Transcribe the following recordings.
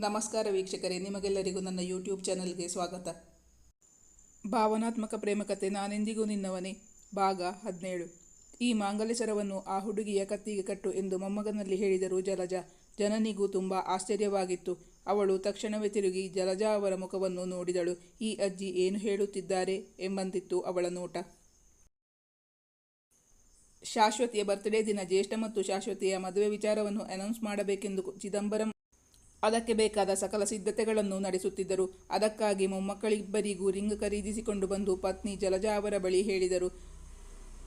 ನಮಸ್ಕಾರ ವೀಕ್ಷಕರೇ, ನಿಮಗೆಲ್ಲರಿಗೂ ನನ್ನ ಯೂಟ್ಯೂಬ್ ಚಾನಲ್ಗೆ ಸ್ವಾಗತ. ಭಾವನಾತ್ಮಕ ಪ್ರೇಮಕತೆ ನಾನೆಂದಿಗೂ ನಿನ್ನವನೇ ಭಾಗ 17. ಈ ಮಾಂಗಲ್ಯ ಸರವನ್ನು ಆ ಹುಡುಗಿಯ ಕತ್ತಿಗೆ ಕಟ್ಟು ಎಂದು ಮೊಮ್ಮಗನಲ್ಲಿ ಹೇಳಿದರು ಜಲಜಾ. ಜನನಿಗೂ ತುಂಬ ಆಶ್ಚರ್ಯವಾಗಿತ್ತು. ಅವಳು ತಕ್ಷಣವೇ ತಿರುಗಿ ಜಲಜಾ ಅವರ ಮುಖವನ್ನು ನೋಡಿದಳು. ಈ ಅಜ್ಜಿ ಏನು ಹೇಳುತ್ತಿದ್ದಾರೆ ಎಂಬಂತಿತ್ತು ಅವಳ ನೋಟ. ಶಾಶ್ವತಿಯ ಬರ್ತ್ಡೇ ದಿನ ಜ್ಯೇಷ್ಠ ಮತ್ತು ಶಾಶ್ವತಿಯ ಮದುವೆ ವಿಚಾರವನ್ನು ಅನೌನ್ಸ್ ಮಾಡಬೇಕೆಂದು ಚಿದಂಬರಂ ಅದಕ್ಕೆ ಬೇಕಾದ ಸಕಲ ಸಿದ್ಧತೆಗಳನ್ನು ನಡೆಸುತ್ತಿದ್ದರು. ಅದಕ್ಕಾಗಿ ಮೊಮ್ಮಕ್ಕಳಿಬ್ಬರಿಗೂ ರಿಂಗ್ ಖರೀದಿಸಿಕೊಂಡು ಬಂದು ಪತ್ನಿ ಜಲಜಾ ಅವರ ಬಳಿ ಹೇಳಿದರು.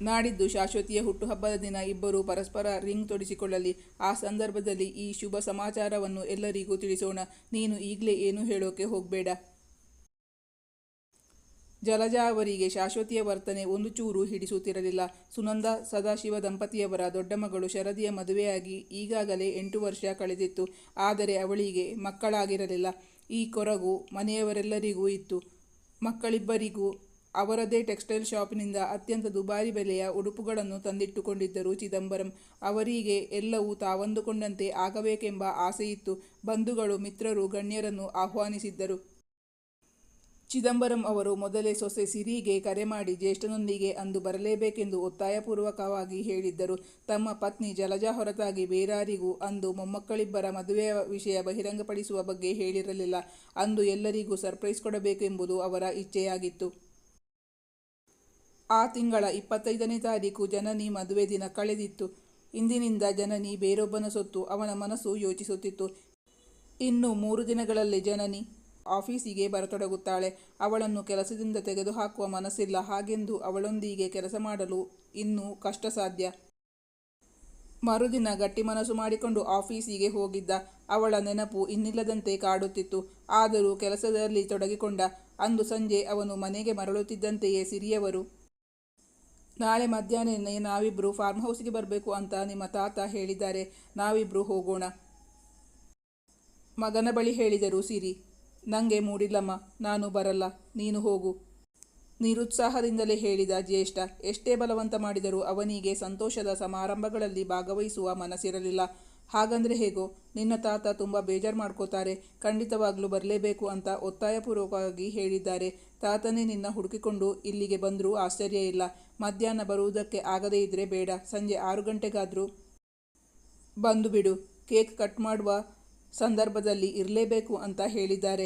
ನಾಡಿದ್ದು ಶಾಶ್ವತಿಯ ಹುಟ್ಟುಹಬ್ಬದ ದಿನ ಇಬ್ಬರು ಪರಸ್ಪರ ರಿಂಗ್ ತೊಡಿಸಿಕೊಳ್ಳಲಿ. ಆ ಸಂದರ್ಭದಲ್ಲಿ ಈ ಶುಭ ಸಮಾಚಾರವನ್ನು ಎಲ್ಲರಿಗೂ ತಿಳಿಸೋಣ. ನೀನು ಈಗಲೇ ಏನೂ ಹೇಳೋಕೆ ಹೋಗಬೇಡ. ಜಲಜಾ ಅವರಿಗೆ ಶಾಶ್ವತಿಯ ವರ್ತನೆ ಒಂದು ಚೂರು ಹಿಡಿಸುತ್ತಿರಲಿಲ್ಲ. ಸುನಂದ ಸದಾಶಿವ ದಂಪತಿಯವರ ದೊಡ್ಡ ಮಗಳು ಶರದಿಯ ಮದುವೆಯಾಗಿ ಈಗಾಗಲೇ 8 ವರ್ಷ ಕಳೆದಿತ್ತು. ಆದರೆ ಅವಳಿಗೆ ಮಕ್ಕಳಾಗಿರಲಿಲ್ಲ. ಈ ಕೊರಗು ಮನೆಯವರೆಲ್ಲರಿಗೂ ಇತ್ತು. ಮಕ್ಕಳಿಬ್ಬರಿಗೂ ಅವರದೇ ಟೆಕ್ಸ್ಟೈಲ್ ಶಾಪಿನಿಂದ ಅತ್ಯಂತ ದುಬಾರಿ ಬೆಲೆಯ ಉಡುಪುಗಳನ್ನು ತಂದಿಟ್ಟುಕೊಂಡಿದ್ದರು ಚಿದಂಬರಂ. ಅವರಿಗೆ ಎಲ್ಲವೂ ತಾವಂದುಕೊಂಡಂತೆ ಆಗಬೇಕೆಂಬ ಆಸೆಯಿತ್ತು. ಬಂಧುಗಳು, ಮಿತ್ರರು, ಗಣ್ಯರನ್ನು ಆಹ್ವಾನಿಸಿದ್ದರು. ಚಿದಂಬರಂ ಅವರು ಮೊದಲೇ ಸೊಸೆ ಸಿರಿಗೆ ಕರೆ ಮಾಡಿ ಜ್ಯೇಷ್ಠನೊಂದಿಗೆ ಅಂದು ಬರಲೇಬೇಕೆಂದು ಒತ್ತಾಯಪೂರ್ವಕವಾಗಿ ಹೇಳಿದ್ದರು. ತಮ್ಮ ಪತ್ನಿ ಜಲಜಾ ಹೊರತಾಗಿ ಬೇರಾರಿಗೂ ಅಂದು ಮೊಮ್ಮಕ್ಕಳಿಬ್ಬರ ಮದುವೆಯ ವಿಷಯ ಬಹಿರಂಗಪಡಿಸುವ ಬಗ್ಗೆ ಹೇಳಿರಲಿಲ್ಲ. ಅಂದು ಎಲ್ಲರಿಗೂ ಸರ್ಪ್ರೈಸ್ ಕೊಡಬೇಕೆಂಬುದು ಅವರ ಇಚ್ಛೆಯಾಗಿತ್ತು. ಆ ತಿಂಗಳ 25ನೇ ತಾರೀಕು ಜನನಿ ಮದುವೆ ದಿನ ಕಳೆದಿತ್ತು. ಇಂದಿನಿಂದ ಜನನಿ ಬೇರೊಬ್ಬನ ಸೊತ್ತು. ಅವನ ಮನಸ್ಸು ಯೋಚಿಸುತ್ತಿತ್ತು. ಇನ್ನು 3 ದಿನಗಳಲ್ಲಿ ಜನನಿ ಆಫೀಸಿಗೆ ಬರತೊಡಗುತ್ತಾಳೆ. ಅವಳನ್ನು ಕೆಲಸದಿಂದ ತೆಗೆದುಹಾಕುವ ಮನಸ್ಸಿಲ್ಲ. ಹಾಗೆಂದು ಅವಳೊಂದಿಗೆ ಕೆಲಸ ಮಾಡಲು ಇನ್ನೂ ಕಷ್ಟ ಸಾಧ್ಯ. ಮರುದಿನ ಗಟ್ಟಿ ಮನಸ್ಸು ಮಾಡಿಕೊಂಡು ಆಫೀಸಿಗೆ ಹೋಗಿದ್ದ. ಅವಳ ನೆನಪು ಇನ್ನಿಲ್ಲದಂತೆ ಕಾಡುತ್ತಿತ್ತು. ಆದರೂ ಕೆಲಸದಲ್ಲಿ ತೊಡಗಿಕೊಂಡ. ಅಂದು ಸಂಜೆ ಅವನು ಮನೆಗೆ ಮರಳುತ್ತಿದ್ದಂತೆಯೇ ಸಿರಿಯವರು, ನಾಳೆ ಮಧ್ಯಾಹ್ನನೇ ನಾವಿಬ್ರು ಫಾರ್ಮ್ ಹೌಸ್ಗೆ ಬರಬೇಕು ಅಂತ ನಿಮ್ಮ ತಾತ ಹೇಳಿದ್ದಾರೆ. ನಾವಿಬ್ರು ಹೋಗೋಣ. ಮಗನ ಬಳಿ ಹೇಳಿದರು ಸಿರಿ. ನಂಗೆ ಮೂಡಿಲ್ಲಮ್ಮ, ನಾನು ಬರಲ್ಲ, ನೀನು ಹೋಗು, ನಿರುತ್ಸಾಹದಿಂದಲೇ ಹೇಳಿದ ಜ್ಯೇಷ್ಠ. ಎಷ್ಟೇ ಬಲವಂತ ಮಾಡಿದರೂ ಅವನಿಗೆ ಸಂತೋಷದ ಸಮಾರಂಭಗಳಲ್ಲಿ ಭಾಗವಹಿಸುವ ಮನಸ್ಸಿರಲಿಲ್ಲ. ಹಾಗಂದ್ರೆ ಹೇಗೋ, ನಿನ್ನ ತಾತ ತುಂಬ ಬೇಜಾರು ಮಾಡ್ಕೋತಾರೆ. ಖಂಡಿತವಾಗ್ಲೂ ಬರಲೇಬೇಕು ಅಂತ ಒತ್ತಾಯಪೂರ್ವಕವಾಗಿ ಹೇಳಿದ್ದಾರೆ. ತಾತನೇ ನಿನ್ನ ಹುಡುಕಿಕೊಂಡು ಇಲ್ಲಿಗೆ ಬಂದರೂ ಆಶ್ಚರ್ಯ ಇಲ್ಲ. ಮಧ್ಯಾಹ್ನ ಬರುವುದಕ್ಕೆ ಆಗದೇ ಇದ್ರೆ ಬೇಡ, ಸಂಜೆ 6 ಗಂಟೆಗಾದರೂ ಬಂದು ಬಿಡು. ಕೇಕ್ ಕಟ್ ಮಾಡುವ ಸಂದರ್ಭದಲ್ಲಿ ಇರಲೇಬೇಕು ಅಂತ ಹೇಳಿದ್ದಾರೆ.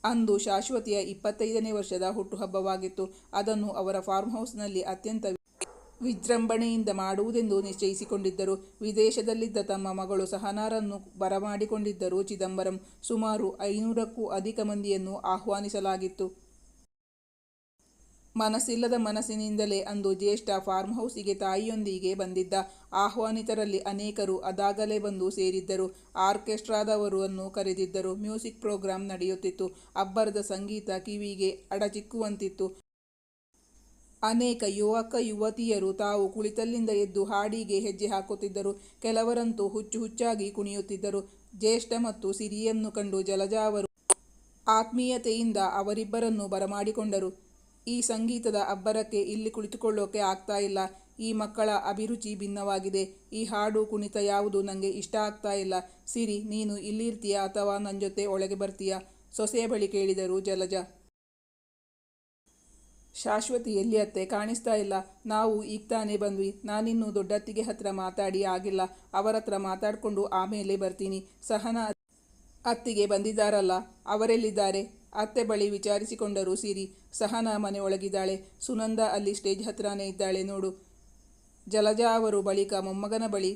ಅಂದು ಶಾಶ್ವತಿಯ 25ನೇ ವರ್ಷದ ಹುಟ್ಟುಹಬ್ಬವಾಗಿತ್ತು. ಅದನ್ನು ಅವರ ಫಾರ್ಮ್ ಹೌಸ್ನಲ್ಲಿ ಅತ್ಯಂತ ವಿಜೃಂಭಣೆಯಿಂದ ಮಾಡುವುದೆಂದು ನಿಶ್ಚಯಿಸಿಕೊಂಡಿದ್ದರು. ವಿದೇಶದಲ್ಲಿದ್ದ ತಮ್ಮ ಮಗಳು ಸಹನಾರನ್ನು ಬರಮಾಡಿಕೊಂಡಿದ್ದರು ಚಿದಂಬರಂ. ಸುಮಾರು 500ಕ್ಕೂ ಅಧಿಕ ಮಂದಿಯನ್ನು ಆಹ್ವಾನಿಸಲಾಗಿತ್ತು. ಮನಸ್ಸಿಲ್ಲದ ಮನಸ್ಸಿನಿಂದಲೇ ಅಂದು ಜ್ಯೇಷ್ಠ ಫಾರ್ಮ್ ಹೌಸಿಗೆ ತಾಯಿಯೊಂದಿಗೆ ಬಂದಿದ್ದ. ಆಹ್ವಾನಿತರಲ್ಲಿ ಅನೇಕರು ಅದಾಗಲೇ ಬಂದು ಸೇರಿದ್ದರು. ಆರ್ಕೆಸ್ಟ್ರಾದವರನ್ನು ಕರೆದಿದ್ದರು. ಮ್ಯೂಸಿಕ್ ಪ್ರೋಗ್ರಾಂ ನಡೆಯುತ್ತಿತ್ತು. ಅಬ್ಬರದ ಸಂಗೀತ ಕಿವಿಗೆ ಅಡಚಿಕ್ಕುವಂತಿತ್ತು. ಅನೇಕ ಯುವಕ ಯುವತಿಯರು ತಾವು ಕುಳಿತಲ್ಲಿಂದ ಎದ್ದು ಹಾಡಿಗೆ ಹೆಜ್ಜೆ ಹಾಕುತ್ತಿದ್ದರು. ಕೆಲವರಂತೂ ಹುಚ್ಚು ಹುಚ್ಚಾಗಿ ಕುಣಿಯುತ್ತಿದ್ದರು. ಜ್ಯೇಷ್ಠ ಮತ್ತು ಸಿರಿಯನ್ನು ಕಂಡು ಜಲಜಾ ಅವರು ಆತ್ಮೀಯತೆಯಿಂದ ಅವರಿಬ್ಬರನ್ನು ಬರಮಾಡಿಕೊಂಡರು. ಈ ಸಂಗೀತದ ಅಬ್ಬರಕ್ಕೆ ಇಲ್ಲಿ ಕುಳಿತುಕೊಳ್ಳೋಕೆ ಆಗ್ತಾ ಇಲ್ಲ. ಈ ಮಕ್ಕಳ ಅಭಿರುಚಿ ಭಿನ್ನವಾಗಿದೆ. ಈ ಹಾಡು ಕುಣಿತ ಯಾವುದು ನನಗೆ ಇಷ್ಟ ಆಗ್ತಾ ಇಲ್ಲ. ಸಿರಿ, ನೀನು ಇಲ್ಲಿರ್ತೀಯಾ ಅಥವಾ ನನ್ನ ಜೊತೆ ಒಳಗೆ ಬರ್ತೀಯಾ? ಸೊಸೆಯ ಬಳಿ ಕೇಳಿದರು ಜಲಜಾ. ಶಾಶ್ವತಿ ಎಲ್ಲಿ ಅತ್ತೆ? ಕಾಣಿಸ್ತಾ ಇಲ್ಲ. ನಾವು ಈಗ ತಾನೇ ಬಂದ್ವಿ. ನಾನಿನ್ನೂ ದೊಡ್ಡತ್ತಿಗೆ ಹತ್ರ ಮಾತಾಡಿ ಆಗಿಲ್ಲ. ಅವರತ್ರ ಮಾತಾಡಿಕೊಂಡು ಆಮೇಲೆ ಬರ್ತೀನಿ. ಸಹನಾ ಅತ್ತಿಗೆ ಬಂದಿದ್ದಾರಲ್ಲ, ಅವರೆಲ್ಲಿದ್ದಾರೆ? ಅತ್ತೆ ಬಳಿ ವಿಚಾರಿಸಿಕೊಂಡರು ಸಿರಿ. ಸಹನಾ ಮನೆ ಒಳಗಿದ್ದಾಳೆ. ಸುನಂದ ಅಲ್ಲಿ ಸ್ಟೇಜ್ ಹತ್ರನೇ ಇದ್ದಾಳೆ ನೋಡು. ಜಲಜಾ ಅವರು ಬಳಿಕ ಮೊಮ್ಮಗನ ಬಳಿ,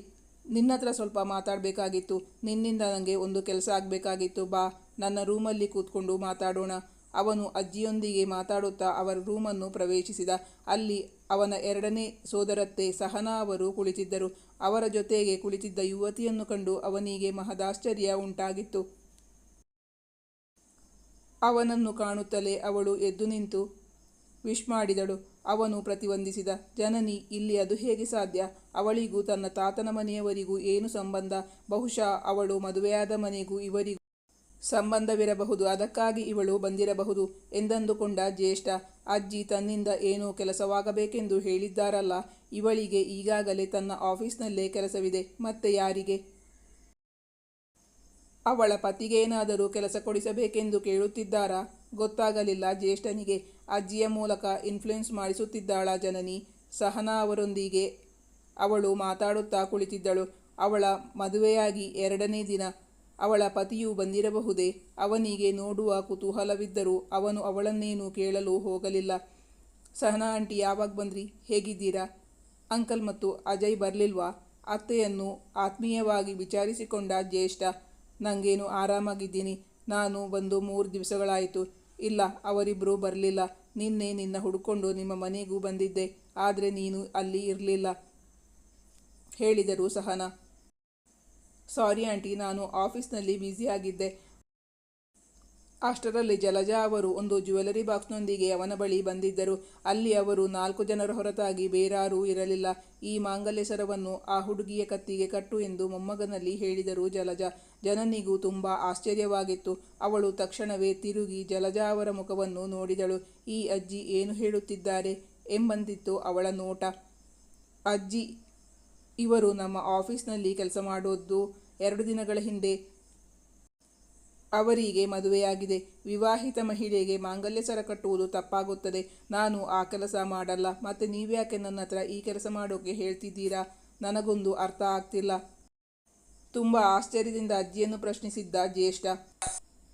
ನಿನ್ನತ್ರ ಸ್ವಲ್ಪ ಮಾತಾಡಬೇಕಾಗಿತ್ತು. ನಿನ್ನಿಂದ ನನಗೆ ಒಂದು ಕೆಲಸ ಆಗಬೇಕಾಗಿತ್ತು. ಬಾ, ನನ್ನ ರೂಮಲ್ಲಿ ಕೂತ್ಕೊಂಡು ಮಾತಾಡೋಣ. ಅವನು ಅಜ್ಜಿಯೊಂದಿಗೆ ಮಾತಾಡುತ್ತಾ ಅವರ ರೂಮನ್ನು ಪ್ರವೇಶಿಸಿದ. ಅಲ್ಲಿ ಅವನ 2ನೇ ಸೋದರತ್ತೆ ಸಹನಾ ಅವರು ಕುಳಿತಿದ್ದರು. ಅವರ ಜೊತೆಗೆ ಕುಳಿತಿದ್ದ ಯುವತಿಯನ್ನು ಕಂಡು ಅವನಿಗೆ ಮಹದಾಶ್ಚರ್ಯ ಉಂಟಾಗಿತ್ತು. ಅವನನ್ನು ಕಾಣುತ್ತಲೇ ಅವಳು ಎದ್ದು ನಿಂತು ವಿಶ್ ಮಾಡಿದಳು. ಅವನು ಪ್ರತಿವಂದಿಸಿದ. ಜನನಿ ಇಲ್ಲಿ? ಅದು ಹೇಗೆ ಸಾಧ್ಯ? ಅವಳಿಗೂ ತನ್ನ ತಾತನ ಮನೆಯವರಿಗೂ ಏನು ಸಂಬಂಧ? ಬಹುಶಃ ಅವಳು ಮದುವೆಯಾದ ಮನೆಗೂ ಇವರಿಗೂ ಸಂಬಂಧವಿರಬಹುದು. ಅದಕ್ಕಾಗಿ ಇವಳು ಬಂದಿರಬಹುದು ಎಂದಂದುಕೊಂಡ ಜ್ಯೇಷ್ಠ. ಅಜ್ಜಿ ತನ್ನಿಂದ ಏನೋ ಕೆಲಸವಾಗಬೇಕೆಂದು ಹೇಳಿದ್ದಾರಲ್ಲ, ಇವಳಿಗೆ ಈಗಾಗಲೇ ತನ್ನ ಆಫೀಸ್ನಲ್ಲೇ ಕೆಲಸವಿದೆ. ಮತ್ತೆ ಯಾರಿಗೆ? ಅವಳ ಪತಿಗೇನಾದರೂ ಕೆಲಸ ಕೊಡಿಸಬೇಕೆಂದು ಕೇಳುತ್ತಿದ್ದಾರಾ? ಗೊತ್ತಾಗಲಿಲ್ಲ ಜ್ಯೇಷ್ಠನಿಗೆ. ಅಜ್ಜಿಯ ಮೂಲಕ ಇನ್ಫ್ಲುಯೆನ್ಸ್ ಮಾಡಿಸುತ್ತಿದ್ದಾಳ ಜನನಿ. ಸಹನಾ ಅವರೊಂದಿಗೆ ಅವಳು ಮಾತಾಡುತ್ತಾ ಕುಳಿತಿದ್ದಳು. ಅವಳ ಮದುವೆಯಾಗಿ 2ನೇ ದಿನ. ಅವಳ ಪತಿಯು ಬಂದಿರಬಹುದೇ? ಅವನಿಗೆ ನೋಡುವ ಕುತೂಹಲವಿದ್ದರೂ ಅವನು ಅವಳನ್ನೇನು ಕೇಳಲು ಹೋಗಲಿಲ್ಲ. ಸಹನಾ ಆಂಟಿ ಯಾವಾಗ ಬಂದ್ರಿ? ಹೇಗಿದ್ದೀರಾ? ಅಂಕಲ್ ಮತ್ತು ಅಜಯ್ ಬರಲಿಲ್ವಾ? ಅತ್ತೆಯನ್ನು ಆತ್ಮೀಯವಾಗಿ ವಿಚಾರಿಸಿಕೊಂಡ ಜ್ಯೇಷ್ಠ. ನನಗೇನು ಆರಾಮಾಗಿದ್ದೀನಿ. ನಾನು ಬಂದು 3 ದಿವಸಗಳಾಯಿತು. ಇಲ್ಲ, ಅವರಿಬ್ಬರೂ ಬರಲಿಲ್ಲ. ನಿನ್ನೆ ನಿನ್ನ ಹುಡುಕೊಂಡು ನಿಮ್ಮ ಮನೆಗೂ ಬಂದಿದ್ದೆ. ಆದರೆ ನೀನು ಅಲ್ಲಿ ಇರಲಿಲ್ಲ ಹೇಳಿದರು ಸಹನಾ. ಸಾರಿ ಆಂಟಿ, ನಾನು ಆಫೀಸ್ನಲ್ಲಿ ಬ್ಯುಸಿಯಾಗಿದ್ದೆ. ಅಷ್ಟರಲ್ಲಿ ಜಲಜಾ ಅವರು ಒಂದು ಜ್ಯುವೆಲರಿ ಬಾಕ್ಸ್ನೊಂದಿಗೆ ಅವನ ಬಳಿ ಬಂದಿದ್ದರು. ಅಲ್ಲಿ ಅವರು 4 ಜನರ ಹೊರತಾಗಿ ಬೇರಾರೂ ಇರಲಿಲ್ಲ. ಈ ಮಾಂಗಲ್ಯ ಸರವನ್ನು ಆ ಹುಡುಗಿಯ ಕತ್ತಿಗೆ ಕಟ್ಟು ಎಂದು ಮೊಮ್ಮಗನಲ್ಲಿ ಹೇಳಿದರು ಜಲಜಾ. ಜನನಿಗೂ ತುಂಬ ಆಶ್ಚರ್ಯವಾಗಿತ್ತು. ಅವಳು ತಕ್ಷಣವೇ ತಿರುಗಿ ಜಲಜಾ ಅವರ ಮುಖವನ್ನು ನೋಡಿದಳು. ಈ ಅಜ್ಜಿ ಏನು ಹೇಳುತ್ತಿದ್ದಾರೆ ಎಂಬಂತಿತ್ತು ಅವಳ ನೋಟ. ಅಜ್ಜಿ, ಇವರು ನಮ್ಮ ಆಫೀಸ್ನಲ್ಲಿ ಕೆಲಸ ಮಾಡೋದು. 2 ದಿನಗಳ ಹಿಂದೆ ಅವರಿಗೆ ಮದುವೆಯಾಗಿದೆ. ವಿವಾಹಿತ ಮಹಿಳೆಗೆ ಮಾಂಗಲ್ಯ ಸರ ಕಟ್ಟುವುದು ತಪ್ಪಾಗುತ್ತದೆ. ನಾನು ಆ ಕೆಲಸ ಮಾಡಲ್ಲ. ಮತ್ತೆ ನೀವ್ಯಾಕೆ ನನ್ನ ಹತ್ರ ಈ ಕೆಲಸ ಮಾಡೋಕೆ ಹೇಳ್ತಿದ್ದೀರಾ? ನನಗೊಂದು ಅರ್ಥ ಆಗ್ತಿಲ್ಲ. ತುಂಬ ಆಶ್ಚರ್ಯದಿಂದ ಅಜ್ಜಿಯನ್ನು ಪ್ರಶ್ನಿಸಿದ್ದ ಜ್ಯೇಷ್ಠ.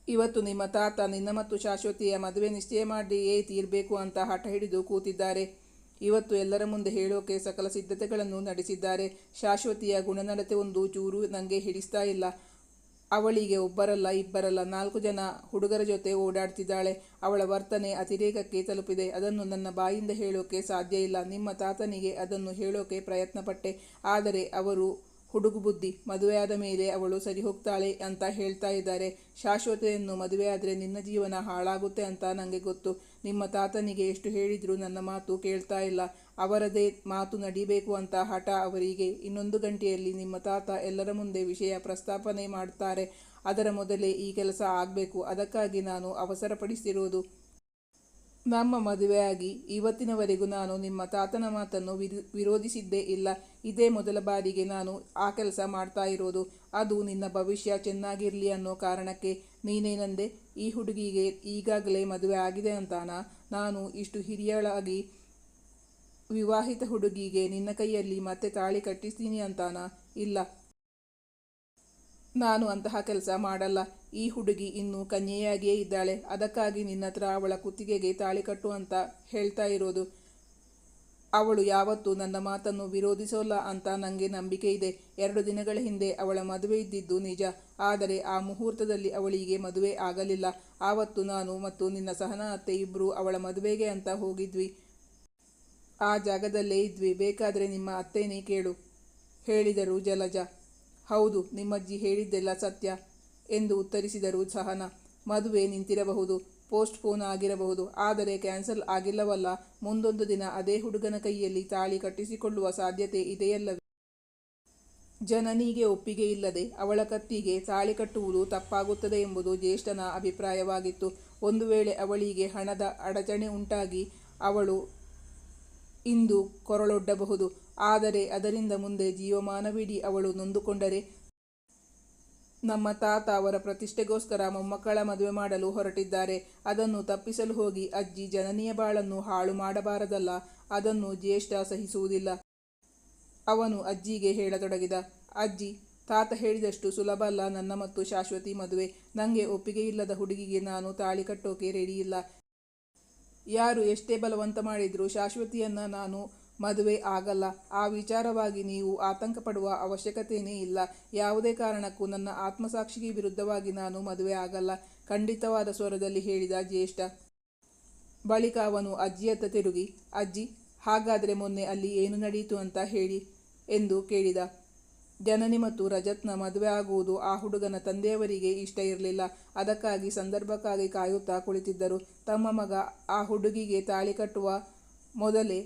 ಇವತ್ತು ನಿಮ್ಮ ತಾತ ನಿನ್ನ ಮತ್ತು ಶಾಶ್ವತಿಯ ಮದುವೆ ನಿಶ್ಚಯ ಮಾಡಿಯೇ ತೀರಬೇಕು ಅಂತ ಹಠ ಹಿಡಿದು ಕೂತಿದ್ದಾರೆ. ಇವತ್ತು ಎಲ್ಲರ ಮುಂದೆ ಹೇಳೋಕೆ ಸಕಲ ಸಿದ್ಧತೆಗಳನ್ನು ನಡೆಸಿದ್ದಾರೆ. ಶಾಶ್ವತಿಯ ಗುಣನಡತೆ ಒಂದು ಚೂರು ನನಗೆ ಹಿಡಿಸ್ತಾ ಇಲ್ಲ. ಅವಳಿಗೆ ಒಬ್ಬರಲ್ಲ ಇಬ್ಬರಲ್ಲ 4 ಜನ ಹುಡುಗರ ಜೊತೆ ಓಡಾಡ್ತಿದ್ದಾಳೆ. ಅವಳ ವರ್ತನೆ ಅತಿರೇಕಕ್ಕೆ ತಲುಪಿದೆ. ಅದನ್ನು ನನ್ನ ಬಾಯಿಂದ ಹೇಳೋಕೆ ಸಾಧ್ಯ ಇಲ್ಲ. ನಿಮ್ಮ ತಾತನಿಗೆ ಅದನ್ನು ಹೇಳೋಕೆ ಪ್ರಯತ್ನಪಟ್ಟೆ. ಆದರೆ ಅವರು ಹುಡುಗು ಬುದ್ಧಿ. ಮದುವೆಯಾದ ಮೇಲೆ ಅವಳು ಸರಿ ಹೋಗ್ತಾಳೆ ಅಂತ ಹೇಳ್ತಾ ಇದ್ದಾರೆ. ಶಾಶ್ವತೆಯನ್ನು ಮದುವೆಯಾದರೆ ನಿನ್ನ ಜೀವನ ಹಾಳಾಗುತ್ತೆ ಅಂತ ನನಗೆ ಗೊತ್ತು. ನಿಮ್ಮ ತಾತನಿಗೆ ಎಷ್ಟು ಹೇಳಿದರೂ ನನ್ನ ಮಾತು ಕೇಳ್ತಾ ಇಲ್ಲ. ಅವರದೇ ಮಾತು ನಡಿಬೇಕು ಅಂತ ಹಠ ಅವರಿಗೆ. 1 ಗಂಟೆಯಲ್ಲಿ ನಿಮ್ಮ ತಾತ ಎಲ್ಲರ ಮುಂದೆ ವಿಷಯ ಪ್ರಸ್ತಾಪನೆ ಮಾಡ್ತಾರೆ. ಅದರ ಮೊದಲೇ ಈ ಕೆಲಸ ಆಗಬೇಕು. ಅದಕ್ಕಾಗಿ ನಾನು ಅವಸರಪಡಿಸಿರೋದು. ನಮ್ಮ ಮದುವೆಯಾಗಿ ಇವತ್ತಿನವರೆಗೂ ನಾನು ನಿಮ್ಮ ತಾತನ ಮಾತನ್ನು ವಿರೋಧಿಸಿದ್ದೇ ಇಲ್ಲ. ಇದೇ ಮೊದಲ ಬಾರಿಗೆ ನಾನು ಆ ಕೆಲಸ ಮಾಡ್ತಾ ಇರೋದು. ಅದು ನಿನ್ನ ಭವಿಷ್ಯ ಚೆನ್ನಾಗಿರಲಿ ಅನ್ನೋ ಕಾರಣಕ್ಕೆ. ನೀನೇನಂದೆ? ಈ ಹುಡುಗಿಗೆ ಈಗಾಗಲೇ ಮದುವೆ ಆಗಿದೆ ಅಂತಾನಾ? ನಾನು ಇಷ್ಟು ಹಿರಿಯಳಾಗಿ ವಿವಾಹಿತ ಹುಡುಗಿಗೆ ನಿನ್ನ ಕೈಯಲ್ಲಿ ಮತ್ತೆ ತಾಳಿ ಕಟ್ಟಿಸ್ತೀನಿ ಅಂತಾನಾ? ಇಲ್ಲ, ನಾನು ಅಂತಹ ಕೆಲಸ ಮಾಡಲ್ಲ. ಈ ಹುಡುಗಿ ಇನ್ನೂ ಕನ್ಯೆಯಾಗಿಯೇ ಇದ್ದಾಳೆ. ಅದಕ್ಕಾಗಿ ನಿನ್ನತ್ರ ಅವಳ ಕುತ್ತಿಗೆಗೆ ತಾಳಿ ಕಟ್ಟು ಅಂತ ಹೇಳ್ತಾ ಇರೋದು. ಅವಳು ಯಾವತ್ತೂ ನನ್ನ ಮಾತನ್ನು ವಿರೋಧಿಸೋಲ್ಲ ಅಂತ ನನಗೆ ನಂಬಿಕೆ ಇದೆ. 2 ದಿನಗಳ ಹಿಂದೆ ಅವಳ ಮದುವೆ ಇದ್ದಿದ್ದು ನಿಜ. ಆದರೆ ಆ ಮುಹೂರ್ತದಲ್ಲಿ ಅವಳಿಗೆ ಮದುವೆ ಆಗಲಿಲ್ಲ. ಆವತ್ತು ನಾನು ಮತ್ತು ನಿನ್ನ ಸಹನಾ ಅತ್ತೆ ಇಬ್ಬರು ಅವಳ ಮದುವೆಗೆ ಅಂತ ಹೋಗಿದ್ವಿ. ಆ ಜಾಗದಲ್ಲೇ ಇದ್ವಿ. ಬೇಕಾದರೆ ನಿಮ್ಮ ಅತ್ತೇನೇ ಕೇಳು ಹೇಳಿದರು ಜಲಜಾ. ಹೌದು, ನಿಮ್ಮಜ್ಜಿ ಹೇಳಿದ್ದೆಲ್ಲ ಸತ್ಯ ಎಂದು ಉತ್ತರಿಸಿದರು ಸಹನಾ. ಮದುವೆ ನಿಂತಿರಬಹುದು, ಪೋಸ್ಟ್ಪೋನ್ ಆಗಿರಬಹುದು, ಆದರೆ ಕ್ಯಾನ್ಸಲ್ ಆಗಿಲ್ಲವಲ್ಲ. ಮುಂದೊಂದು ದಿನ ಅದೇ ಹುಡುಗನ ಕೈಯಲ್ಲಿ ತಾಳಿ ಕಟ್ಟಿಸಿಕೊಳ್ಳುವ ಸಾಧ್ಯತೆ ಇದೆಯಲ್ಲವೇ? ಜನನಿಗೆ ಒಪ್ಪಿಗೆ ಇಲ್ಲದೆ ಅವಳ ಕತ್ತಿಗೆ ತಾಳಿ ಕಟ್ಟುವುದು ತಪ್ಪಾಗುತ್ತದೆ ಎಂಬುದು ಜ್ಯೇಷ್ಠನ ಅಭಿಪ್ರಾಯವಾಗಿತ್ತು. ಒಂದು ವೇಳೆ ಅವಳಿಗೆ ಹಣದ ಅಡಚಣೆ ಉಂಟಾಗಿ ಅವಳು ಇಂದು ಕೊರಳೊಡ್ಡಬಹುದು. ಆದರೆ ಅದರಿಂದ ಮುಂದೆ ಜೀವಮಾನವಿಡೀ ಅವಳು ನೊಂದುಕೊಂಡರೆ? ನಮ್ಮ ತಾತ ಅವರ ಪ್ರತಿಷ್ಠೆಗೋಸ್ಕರ ಮೊಮ್ಮಕ್ಕಳ ಮದುವೆ ಮಾಡಲು ಹೊರಟಿದ್ದಾರೆ. ಅದನ್ನು ತಪ್ಪಿಸಲು ಹೋಗಿ ಅಜ್ಜಿ ಜನನಿಯ ಬಾಳನ್ನು ಹಾಳು ಮಾಡಬಾರದಲ್ಲ. ಅದನ್ನು ಜ್ಯೇಷ್ಠ ಸಹಿಸುವುದಿಲ್ಲ. ಅವನು ಅಜ್ಜಿಗೆ ಹೇಳತೊಡಗಿದ. ಅಜ್ಜಿ, ತಾತ ಹೇಳಿದಷ್ಟು ಸುಲಭ ಅಲ್ಲ ನನ್ನ ಮತ್ತು ಶಾಶ್ವತಿ ಮದುವೆ. ನನಗೆ ಒಪ್ಪಿಗೆ ಇಲ್ಲದ ಹುಡುಗಿಗೆ ನಾನು ತಾಳಿ ಕಟ್ಟೋಕೆ ರೆಡಿಯಿಲ್ಲ. ಯಾರು ಎಷ್ಟೇ ಬಲವಂತ ಮಾಡಿದರೂ ಶಾಶ್ವತಿಯನ್ನು ನಾನು ಮದುವೆ ಆಗಲ್ಲ. ಆ ವಿಚಾರವಾಗಿ ನೀವು ಆತಂಕ ಪಡುವ ಅವಶ್ಯಕತೆಯೇ ಇಲ್ಲ. ಯಾವುದೇ ಕಾರಣಕ್ಕೂ ನನ್ನ ಆತ್ಮಸಾಕ್ಷಿಗೆ ವಿರುದ್ಧವಾಗಿ ನಾನು ಮದುವೆ ಆಗಲ್ಲ, ಖಂಡಿತವಾದ ಸ್ವರದಲ್ಲಿ ಹೇಳಿದ ಜ್ಯೇಷ್ಠ. ಬಳಿಕ ಅವನು ಅಜ್ಜಿಯತ್ತ ತಿರುಗಿ, ಅಜ್ಜಿ, ಹಾಗಾದರೆ ಮೊನ್ನೆ ಅಲ್ಲಿ ಏನು ನಡೆಯಿತು ಅಂತ ಹೇಳಿ ಎಂದು ಕೇಳಿದ. ಜನನಿ ಮತ್ತು ರಜತ್ನ ಮದುವೆ ಆಗುವುದು ಆ ಹುಡುಗನ ತಂದೆಯವರಿಗೆ ಇಷ್ಟ ಇರಲಿಲ್ಲ. ಅದಕ್ಕಾಗಿ ಸಂದರ್ಭಕ್ಕಾಗಿ ಕಾಯುತ್ತಾ ಕುಳಿತಿದ್ದರು. ತಮ್ಮ ಮಗ ಆ ಹುಡುಗಿಗೆ ತಾಳಿ ಕಟ್ಟುವ ಮೊದಲೇ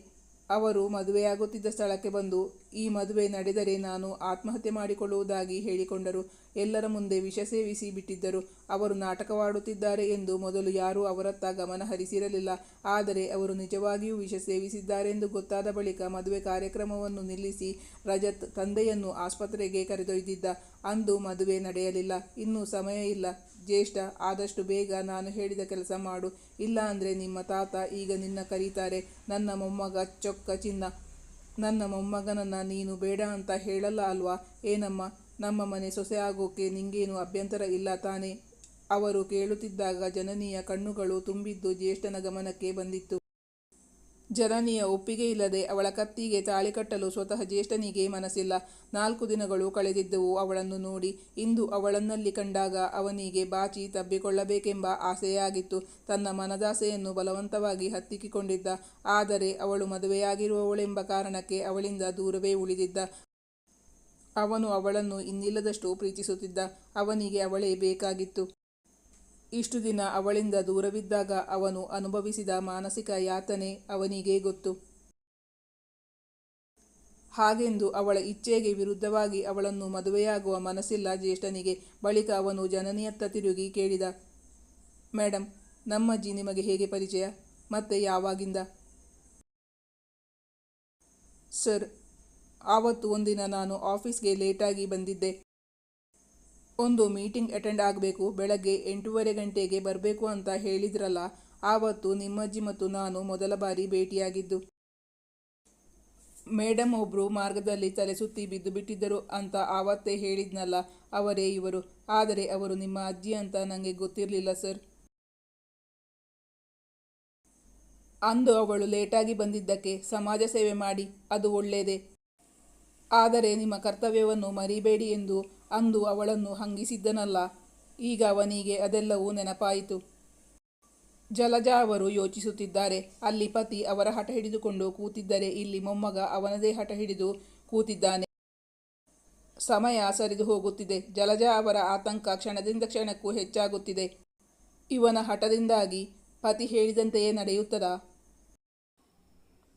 ಅವರು ಮದುವೆಯಾಗುತ್ತಿದ್ದ ಸ್ಥಳಕ್ಕೆ ಬಂದು ಈ ಮದುವೆ ನಡೆದರೆ ನಾನು ಆತ್ಮಹತ್ಯೆ ಮಾಡಿಕೊಳ್ಳುವುದಾಗಿ ಹೇಳಿಕೊಂಡರು. ಎಲ್ಲರ ಮುಂದೆ ವಿಷ ಸೇವಿಸಿ ಬಿಟ್ಟಿದ್ದರು. ಅವರು ನಾಟಕವಾಡುತ್ತಿದ್ದಾರೆ ಎಂದು ಮೊದಲು ಯಾರೂ ಅವರತ್ತ ಗಮನ ಹರಿಸಿರಲಿಲ್ಲ. ಆದರೆ ಅವರು ನಿಜವಾಗಿಯೂ ವಿಷ ಸೇವಿಸಿದ್ದಾರೆಂದು ಗೊತ್ತಾದ ಬಳಿಕ ಮದುವೆ ಕಾರ್ಯಕ್ರಮವನ್ನು ನಿಲ್ಲಿಸಿ ರಜತ್ ತಂದೆಯನ್ನು ಆಸ್ಪತ್ರೆಗೆ ಕರೆದೊಯ್ದಿದ್ದ. ಅಂದು ಮದುವೆ ನಡೆಯಲಿಲ್ಲ. ಇನ್ನೂ ಸಮಯ ಇಲ್ಲ ಜ್ಯೇಷ್ಠ, ಆದಷ್ಟು ಬೇಗ ನಾನು ಹೇಳಿದ ಕೆಲಸ ಮಾಡು. ಇಲ್ಲ ಅಂದ್ರೆ ನಿಮ್ಮ ತಾತ ಈಗ ನಿನ್ನ ಕರೀತಾರೆ. ನನ್ನ ಮೊಮ್ಮಗ ಚೊಕ್ಕ ಚಿನ್ನ. ನನ್ನ ಮೊಮ್ಮಗನನ್ನ ನೀನು ಬೇಡ ಅಂತ ಹೇಳಲ್ಲ ಅಲ್ವಾ? ಏನಮ್ಮ, ನಮ್ಮ ಮನೆ ಸೊಸೆ ಆಗೋಕೆ ನಿಂಗೇನು ಅಭ್ಯಂತರ ಇಲ್ಲ ತಾನೇ? ಅವರು ಕೇಳುತ್ತಿದ್ದಾಗ ಜನನಿಯ ಕಣ್ಣುಗಳು ತುಂಬಿದ್ದು ಜ್ಯೇಷ್ಠನ ಗಮನಕ್ಕೆ ಬಂದಿತ್ತು. ಜನನಿಯ ಒಪ್ಪಿಗೆ ಇಲ್ಲದೆ ಅವಳ ಕತ್ತಿಗೆ ತಾಳಿ ಕಟ್ಟಲು ಸ್ವತಃ ಜ್ಯೇಷ್ಠನಿಗೆ ಮನಸ್ಸಿಲ್ಲ. 4 ದಿನಗಳು ಕಳೆದಿದ್ದವು ಅವಳನ್ನು ನೋಡಿ. ಇಂದು ಅವಳನ್ನಲ್ಲಿ ಕಂಡಾಗ ಅವನಿಗೆ ಬಾಚಿ ತಬ್ಬಿಕೊಳ್ಳಬೇಕೆಂಬ ಆಸೆಯಾಗಿತ್ತು. ತನ್ನ ಮನದಾಸೆಯನ್ನು ಬಲವಂತವಾಗಿ ಹತ್ತಿಕ್ಕಿಕೊಂಡಿದ್ದ. ಆದರೆ ಅವಳು ಮದುವೆಯಾಗಿರುವವಳೆಂಬ ಕಾರಣಕ್ಕೆ ಅವಳಿಂದ ದೂರವೇ ಉಳಿದಿದ್ದ. ಅವನು ಅವಳನ್ನು ಇನ್ನಿಲ್ಲದಷ್ಟು ಪ್ರೀತಿಸುತ್ತಿದ್ದ. ಅವನಿಗೆ ಅವಳೇ ಬೇಕಾಗಿತ್ತು. ಇಷ್ಟು ದಿನ ಅವಳಿಂದ ದೂರವಿದ್ದಾಗ ಅವನು ಅನುಭವಿಸಿದ ಮಾನಸಿಕ ಯಾತನೆ ಅವನಿಗೇ ಗೊತ್ತು. ಹಾಗೆಂದು ಅವಳ ಇಚ್ಛೆಗೆ ವಿರುದ್ಧವಾಗಿ ಅವಳನ್ನು ಮದುವೆಯಾಗುವ ಮನಸ್ಸಿಲ್ಲ ಜ್ಯೇಷ್ಠನಿಗೆ. ಬಳಿಕ ಅವನು ಜನನಿಯತ್ತ ತಿರುಗಿ ಕೇಳಿದ, ಮೇಡಮ್, ನಮ್ಮಜ್ಜಿ ನಿಮಗೆ ಹೇಗೆ ಪರಿಚಯ? ಮತ್ತೆ ಯಾವಾಗಿಂದ? ಸರ್, ಆವತ್ತು ಒಂದಿನ ನಾನು ಆಫೀಸ್ಗೆ ಲೇಟಾಗಿ ಬಂದಿದ್ದೆ. ಒಂದು ಮೀಟಿಂಗ್ ಅಟೆಂಡ್ ಆಗಬೇಕು. ಬೆಳಗ್ಗೆ 8:30 ಗಂಟೆಗೆ ಬರಬೇಕು ಅಂತ ಹೇಳಿದ್ರಲ್ಲ, ಆವತ್ತು ನಿಮ್ಮಜ್ಜಿ ಮತ್ತು ನಾನು ಮೊದಲ ಬಾರಿ ಭೇಟಿಯಾಗಿದ್ದು. ಮೇಡಮ್ ಒಬ್ರು ಮಾರ್ಗದಲ್ಲಿ ತಲೆ ಸುತ್ತಿ ಬಿದ್ದು ಬಿಟ್ಟಿದ್ದರು ಅಂತ ಆವತ್ತೇ ಹೇಳಿದ್ನಲ್ಲ, ಅವರೇ ಇವರು. ಆದರೆ ಅವರು ನಿಮ್ಮ ಅಜ್ಜಿ ಅಂತ ನನಗೆ ಗೊತ್ತಿರಲಿಲ್ಲ ಸರ್. ಅಂದು ಅವಳು ಲೇಟಾಗಿ ಬಂದಿದ್ದಕ್ಕೆ ಸಮಾಜ ಸೇವೆ ಮಾಡಿ, ಅದು ಒಳ್ಳೆಯದೇ. ಆದರೆ ನಿಮ್ಮ ಕರ್ತವ್ಯವನ್ನು ಮರಿಬೇಡಿ ಎಂದು ಅಂದು ಅವಳನ್ನು ಹಂಗಿಸಿದ್ದನಲ್ಲ. ಈಗ ಅವನಿಗೆ ಅದೆಲ್ಲವೂ ನೆನಪಾಯಿತು. ಜಲಜಾ ಅವರು ಯೋಚಿಸುತ್ತಿದ್ದಾರೆ. ಅಲ್ಲಿ ಪತಿ ಅವರ ಹಠ ಹಿಡಿದುಕೊಂಡು ಕೂತಿದ್ದರೆ ಇಲ್ಲಿ ಮೊಮ್ಮಗ ಅವನದೇ ಹಠ ಹಿಡಿದು ಕೂತಿದ್ದಾನೆ. ಸಮಯ ಸರಿದು ಹೋಗುತ್ತಿದೆ. ಜಲಜಾ ಅವರ ಆತಂಕ ಕ್ಷಣದಿಂದ ಕ್ಷಣಕ್ಕೂ ಹೆಚ್ಚಾಗುತ್ತಿದೆ. ಇವನ ಹಠದಿಂದಾಗಿ ಪತಿ ಹೇಳಿದಂತೆಯೇ ನಡೆಯುತ್ತದಾ?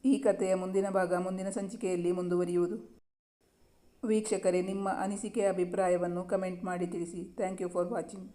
ಈ ಕಥೆಯ ಮುಂದಿನ ಭಾಗ ಮುಂದಿನ ಸಂಚಿಕೆಯಲ್ಲಿ ಮುಂದುವರಿಯುವುದು. ವೀಕ್ಷಕರೇ, ನಿಮ್ಮ ಅನಿಸಿಕೆ ಅಭಿಪ್ರಾಯವನ್ನು ಕಮೆಂಟ್ ಮಾಡಿ ತಿಳಿಸಿ. Thank you for watching.